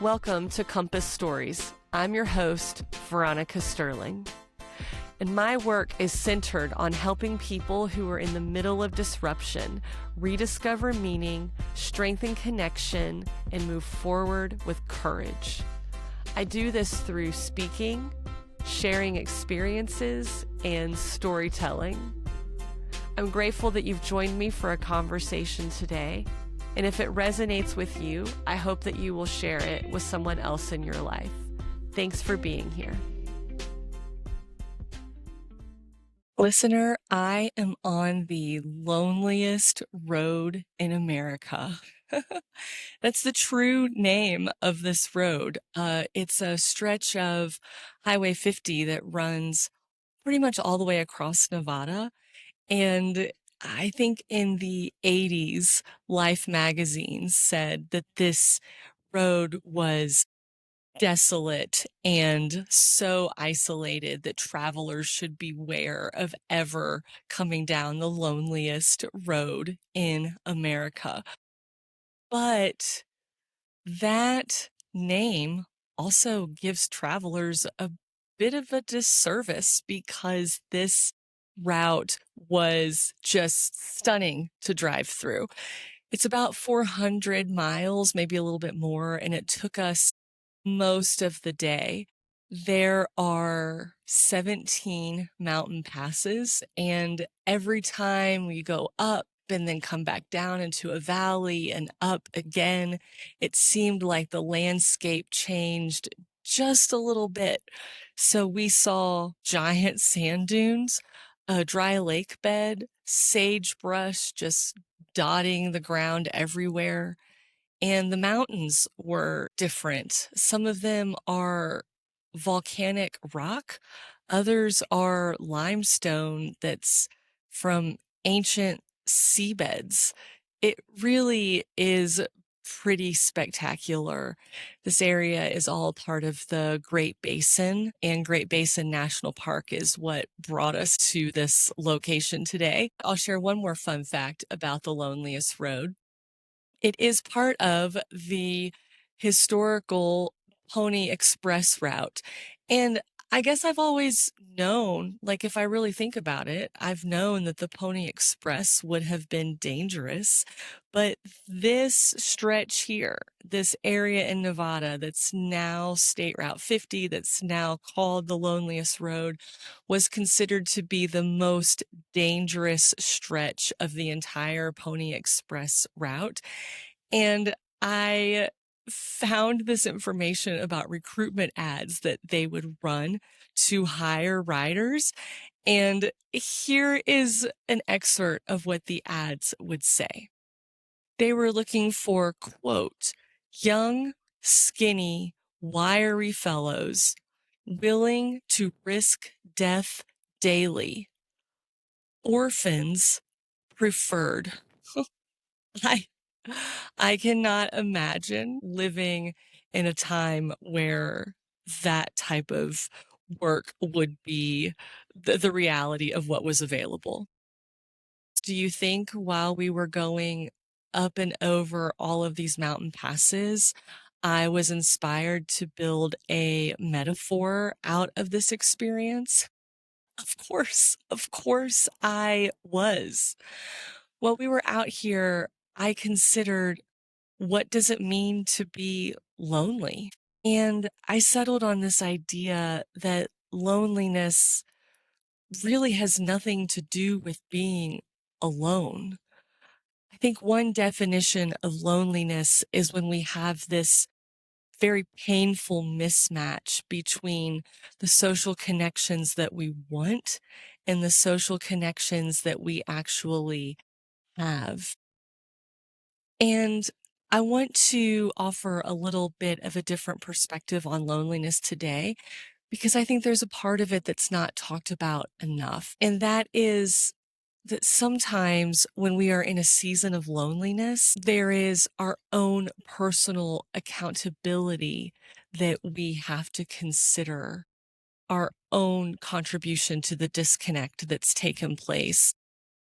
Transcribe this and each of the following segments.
Welcome to Compass Stories. I'm your host, Veronica Sterling. And my work is centered on helping people who are in the middle of disruption rediscover meaning, strengthen connection, and move forward with courage. I do this through speaking, sharing experiences, and storytelling. I'm grateful that you've joined me for a conversation today. And if it resonates with you, I hope that you will share it with someone else in your life. Thanks for being here. Listener, I am on the loneliest road in America. That's the true name of this road. It's a stretch of Highway 50 that runs pretty much all the way across Nevada. And I think in the 80s, Life magazine said that this road was desolate and so isolated that travelers should beware of ever coming down the loneliest road in America. But that name also gives travelers a bit of a disservice because this route was just stunning to drive through. It's about 400 miles, maybe a little bit more, and it took us most of the day. There are 17 mountain passes, and every time we go up and then come back down into a valley and up again, it seemed like the landscape changed just a little bit. So we saw giant sand dunes, a dry lake bed, sagebrush just dotting the ground everywhere. And the mountains were different. Some of them are volcanic rock. Others are limestone that's from ancient seabeds. It really is pretty spectacular. This area is all part of the Great Basin, and Great Basin National Park is what brought us to this location today. I'll share one more fun fact about the Loneliest Road. It is part of the historical Pony Express route. And I guess I've always known, like if I really think about it, I've known that the Pony Express would have been dangerous. But this stretch here, this area in Nevada that's now State Route 50, that's now called the Loneliest Road, was considered to be the most dangerous stretch of the entire Pony Express route. And I found this information about recruitment ads that they would run to hire riders. And here is an excerpt of what the ads would say. They were looking for, quote, young, skinny, wiry fellows willing to risk death daily. Orphans preferred. I cannot imagine living in a time where that type of work would be the reality of what was available. Do you think while we were going up and over all of these mountain passes, I was inspired to build a metaphor out of this experience? Of course I was. While we were out here, I considered, what does it mean to be lonely? And I settled on this idea that loneliness really has nothing to do with being alone. I think one definition of loneliness is when we have this very painful mismatch between the social connections that we want and the social connections that we actually have. And I want to offer a little bit of a different perspective on loneliness today, because I think there's a part of it that's not talked about enough. And that is that sometimes when we are in a season of loneliness, there is our own personal accountability that we have to consider, our own contribution to the disconnect that's taken place.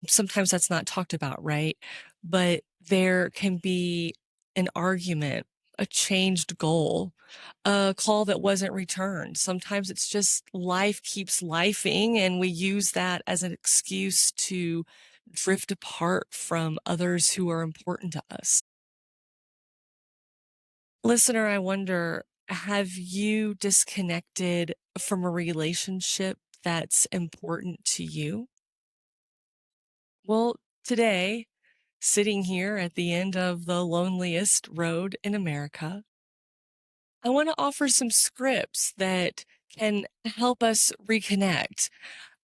Sometimes that's not talked about, right? But there can be an argument a changed goal, a call that wasn't returned. Sometimes it's just life keeps lifing, and we use that as an excuse to drift apart from others who are important to us. Listener, I wonder, have you disconnected from a relationship that's important to you? Well, today, sitting here at the end of the loneliest road in America, I want to offer some scripts that can help us reconnect.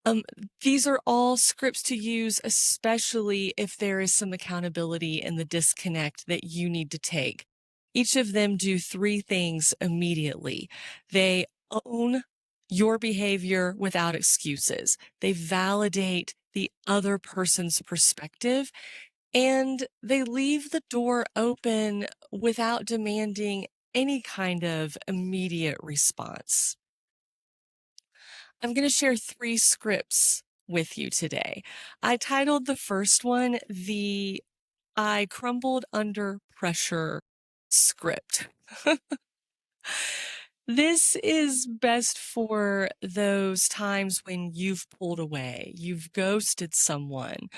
Um, these are all scripts to use, especially if there is some accountability in the disconnect that you need to take. Each of them do three things immediately. They own your behavior without excuses. They validate the other person's perspective, and they leave the door open without demanding any kind of immediate response. I'm going to share three scripts with you today. I titled the first one the I Crumbled Under Pressure script. This is best for those times when you've pulled away, you've ghosted someone,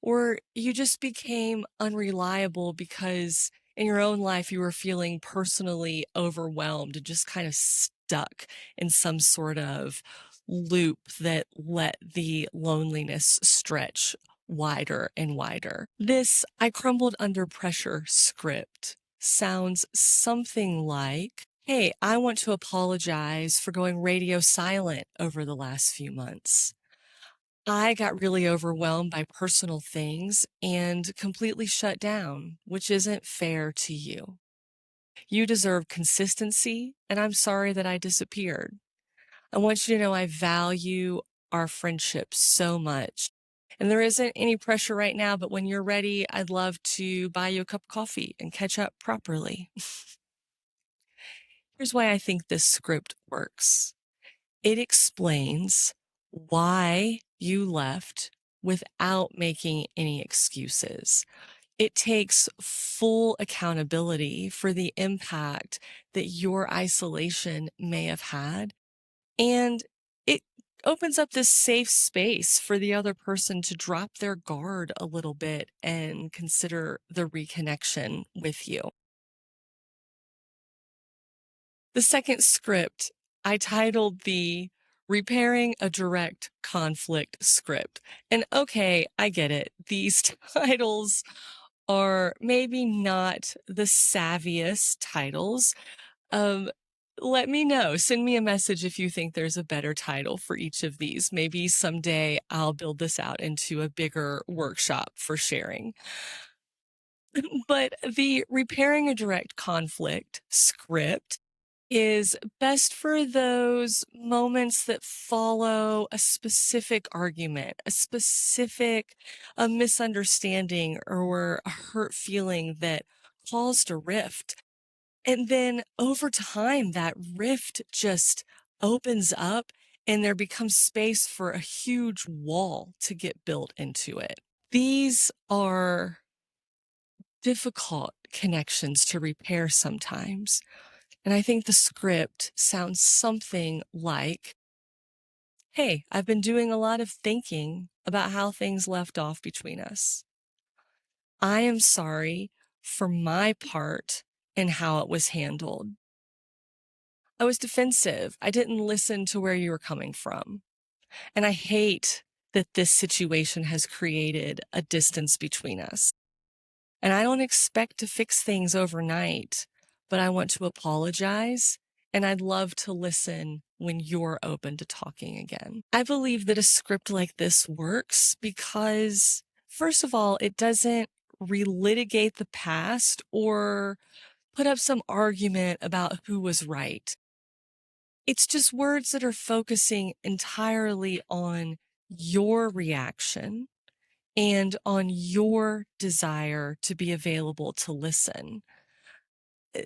or you just became unreliable because in your own life you were feeling personally overwhelmed and just kind of stuck in some sort of loop that let the loneliness stretch wider and wider. This I crumbled under pressure script sounds something like, hey, I want to apologize for going radio silent over the last few months. I got really overwhelmed by personal things and completely shut down, which isn't fair to you. You deserve consistency, and I'm sorry that I disappeared. I want you to know I value our friendship so much. And there isn't any pressure right now, but when you're ready, I'd love to buy you a cup of coffee and catch up properly. Here's why I think this script works. It explains why you left without making any excuses. It takes full accountability for the impact that your isolation may have had. And it opens up this safe space for the other person to drop their guard a little bit and consider the reconnection with you. The second script I titled the Repairing a Direct Conflict script. And okay, I get it. These titles are maybe not the savviest titles. Um, Let me know. Send me a message if you think there's a better title for each of these. Maybe someday I'll build this out into a bigger workshop for sharing. But the repairing a direct conflict script is best for those moments that follow a specific argument, a misunderstanding or a hurt feeling that caused a rift. And then over time, that rift just opens up and there becomes space for a huge wall to get built into it. These are difficult connections to repair sometimes. And I think the script sounds something like, hey, I've been doing a lot of thinking about how things left off between us. I am sorry for my part in how it was handled. I was defensive. I didn't listen to where you were coming from. And I hate that this situation has created a distance between us. And I don't expect to fix things overnight, but I want to apologize and I'd love to listen when you're open to talking again. I believe that a script like this works because, first of all, it doesn't relitigate the past or put up some argument about who was right. It's just words that are focusing entirely on your reaction and on your desire to be available to listen. Uh,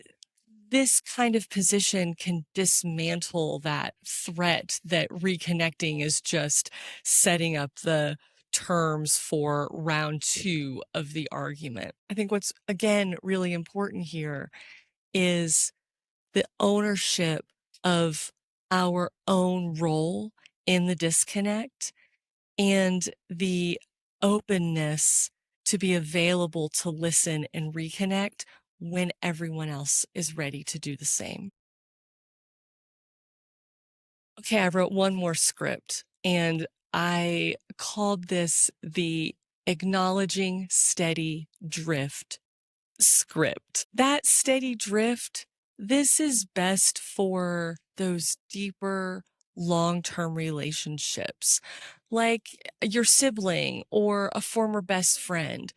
This kind of position can dismantle that threat that reconnecting is just setting up the terms for round two of the argument. I think what's, again, really important here is the ownership of our own role in the disconnect and the openness to be available to listen and reconnect when everyone else is ready to do the same. Okay, I wrote one more script and I called this the Acknowledging Steady Drift script. That steady drift, this is best for those deeper, long term relationships, like your sibling or a former best friend.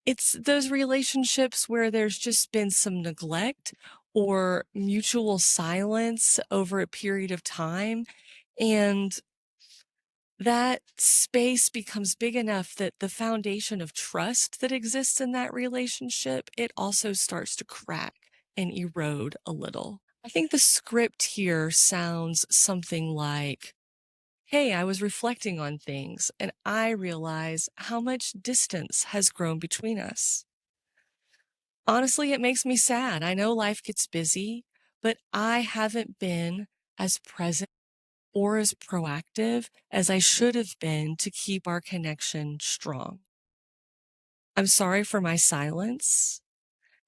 It's those relationships where there's just been some neglect or mutual silence over a period of time. And that space becomes big enough that the foundation of trust that exists in that relationship, it also starts to crack and erode a little. I think the script here sounds something like, hey, I was reflecting on things and I realize how much distance has grown between us. Honestly, it makes me sad. I know life gets busy, but I haven't been as present or as proactive as I should have been to keep our connection strong. I'm sorry for my silence,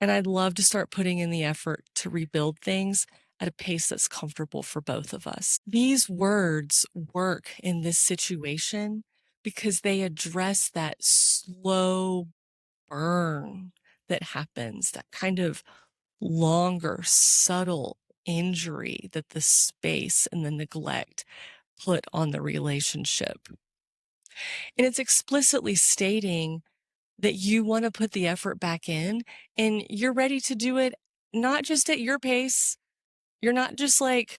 and I'd love to start putting in the effort to rebuild things at a pace that's comfortable for both of us. These words work in this situation because they address that slow burn that happens, that kind of longer, subtle injury that the space and the neglect put on the relationship. And it's explicitly stating that you want to put the effort back in and you're ready to do it not just at your pace. You're not just like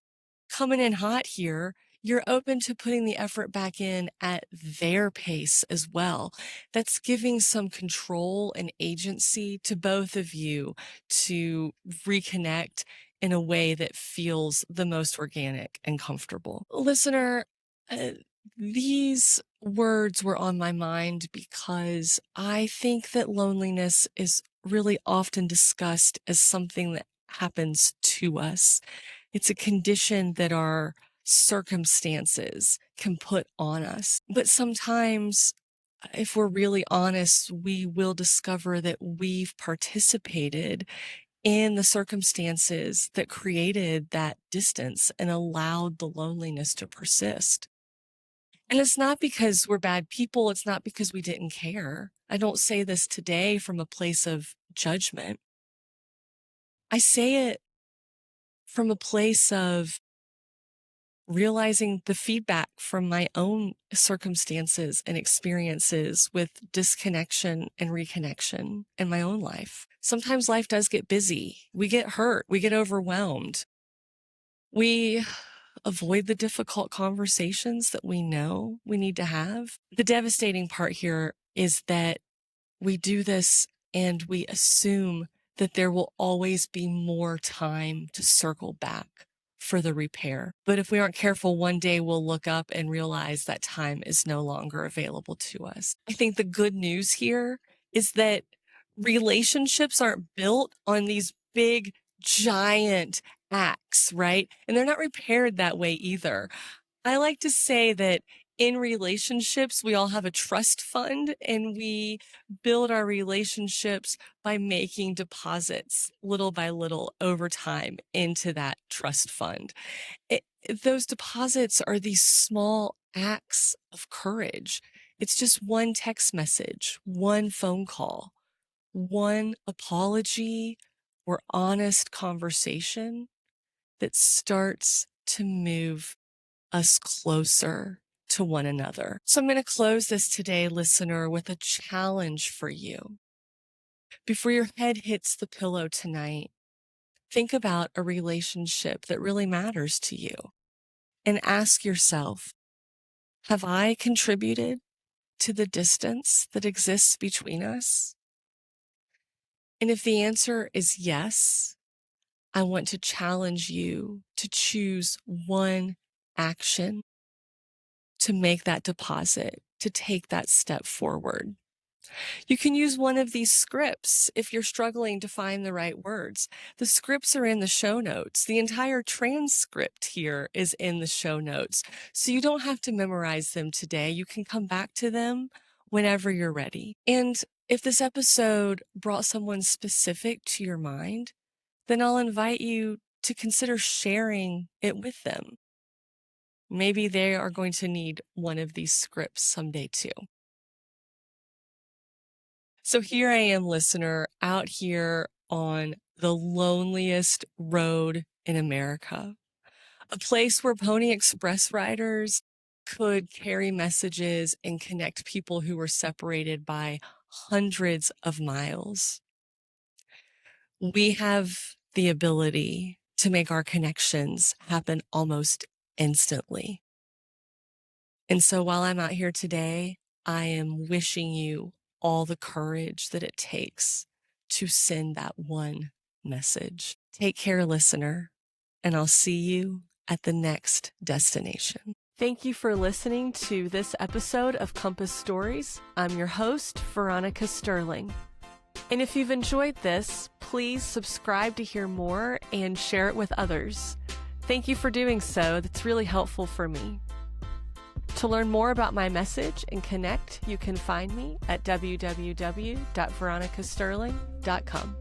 coming in hot here. You're open to putting the effort back in at their pace as well. That's giving some control and agency to both of you to reconnect in a way that feels the most organic and comfortable. Listener, uh, these words were on my mind because I think that loneliness is really often discussed as something that happens to us. It's a condition that our circumstances can put on us. But sometimes, if we're really honest, we will discover that we've participated in the circumstances that created that distance and allowed the loneliness to persist. And it's not because we're bad people. It's not because we didn't care. I don't say this today from a place of judgment. I say it from a place of realizing the feedback from my own circumstances and experiences with disconnection and reconnection in my own life. Sometimes life does get busy. We get hurt. We get overwhelmed. We avoid the difficult conversations that we know we need to have. The devastating part here is that we do this and we assume that there will always be more time to circle back for the repair. But if we aren't careful, one day we'll look up and realize that time is no longer available to us. I think the good news here is that relationships aren't built on these big, giant acts, right? And they're not repaired that way either. I like to say that in relationships, we all have a trust fund and we build our relationships by making deposits little by little over time into that trust fund. Those deposits are these small acts of courage. It's just one text message, one phone call, one apology or honest conversation that starts to move us closer to one another. So I'm going to close this today, listener, with a challenge for you. Before your head hits the pillow tonight, think about a relationship that really matters to you and ask yourself, have I contributed to the distance that exists between us? And if the answer is yes, I want to challenge you to choose one action to make that deposit, to take that step forward. You can use one of these scripts if you're struggling to find the right words. The scripts are in the show notes. The entire transcript here is in the show notes. So you don't have to memorize them today. You can come back to them whenever you're ready. And if this episode brought someone specific to your mind, then I'll invite you to consider sharing it with them. Maybe they are going to need one of these scripts someday too. So here I am, listener, out here on the loneliest road in America, a place where Pony Express riders could carry messages and connect people who were separated by hundreds of miles. We have the ability to make our connections happen almost instantly. And so while I'm out here today, I am wishing you all the courage that it takes to send that one message. Take care, listener, and I'll see you at the next destination. Thank you for listening to this episode of Compass Stories. I'm your host, Veronica Sterling. And if you've enjoyed this, please subscribe to hear more and share it with others. Thank you for doing so. That's really helpful for me. To learn more about my message and connect, you can find me at www.veronicasterling.com.